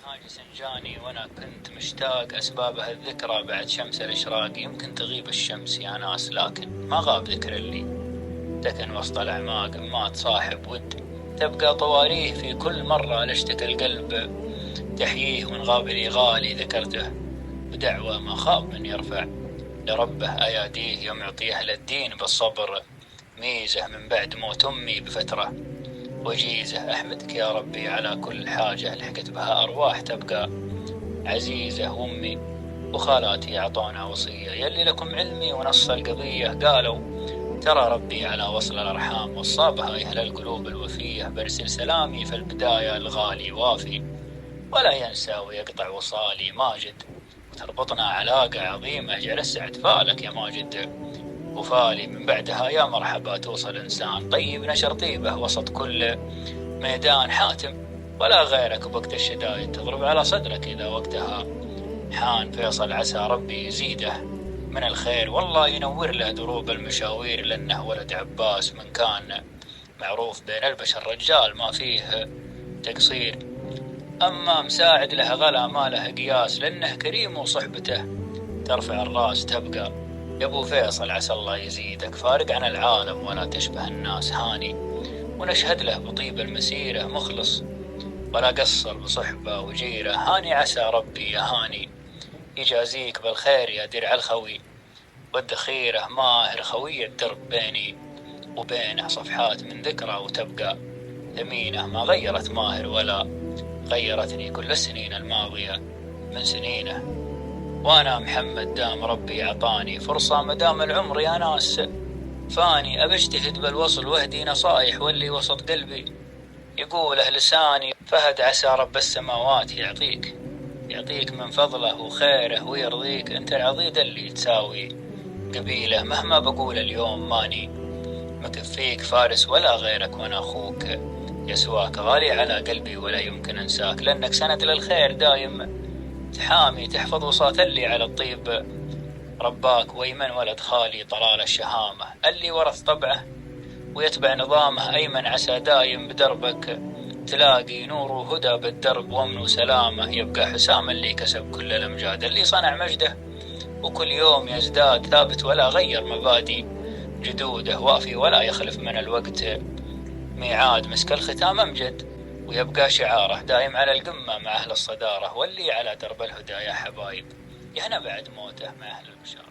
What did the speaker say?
هاجس جاني وانا كنت مشتاق، اسبابها الذكرى بعد شمس الاشراق. يمكن تغيب الشمس يا ناس لكن ما غاب ذكر اللي سكن وسط الاعماق. ما تصاحب ود تبقى طواريه في كل مرة لشتك القلب تحييه. وان غاب لي غالي ذكرته بدعوة ما خاب من يرفع لربه اياديه. يوم يعطيه للدين بالصبر ميزه من بعد موت امي بفترة وجيزة. أحمدك يا ربي على كل حاجة لحقت بها أرواح تبقى عزيزة. وأمي وخالاتي أعطونا وصية يلي لكم علمي ونص القضية. قالوا ترى ربي على وصل الأرحام وصابها أهل القلوب الوفية. برسل سلامي في البداية الغالي وافي ولا ينسى ويقطع وصالي ماجد. وتربطنا علاقة عظيمة جلس أتفالك يا ماجد وفالي. من بعدها يا مرحبا توصل إنسان طيب نشر طيبه وسط كل ميدان. حاتم ولا غيرك بوقت الشدايد تضرب على صدرك إذا وقتها حان. فيصل عسى ربي يزيده من الخير والله ينور له دروب المشاوير. لأنه ولد عباس من كان معروف بين البشر رجال ما فيه تقصير. أما مساعد له غلا ما له قياس لأنه كريم وصحبته ترفع الراس تبقى. يا ابو فيصل عسى الله يزيدك فارق عن العالم ولا تشبه الناس هاني. ونشهد له بطيب المسيرة مخلص ولا قصر بصحبه وجيره. هاني عسى ربي يا هاني يجازيك بالخير يا درع الخوي والذخيرة. ماهر خوي الدرب بيني وبينه صفحات من ذكرى وتبقى ثمينة. ما غيرت ماهر ولا غيرتني كل السنين الماضية من سنينه. وانا محمد دام ربي عطاني فرصة مدام العمر يا ناس فاني. أبجتهد بالوصل وهدي نصايح واللي وسط قلبي يقوله لساني. فهد عسى رب السماوات يعطيك من فضله وخيره ويرضيك. انت العضيد اللي تساوي قبيله. مهما بقول اليوم ماني مكفيك فارس ولا غيرك وانا اخوك يسواك. غالي على قلبي ولا يمكن انساك لانك سند للخير دايم تحامي. تحفظ وصاة اللي على الطيب رباك. ويمن ولد خالي طلال الشهامة اللي ورث طبعه ويتبع نظامه. أيمن عسى دايم بدربك تلاقي نور وهدى بالدرب وامن وسلامة. يبقى حسام اللي كسب كل الأمجاد اللي صنع مجده وكل يوم يزداد. ثابت ولا غير مبادئ جدوده وافي ولا يخلف من الوقت ميعاد. مسك الختام أمجد ويبقى شعاره دايم على القمة مع أهل الصدارة. واللي على درب الهدى يا حبايب يهنا بعد موته مع أهل البشارة.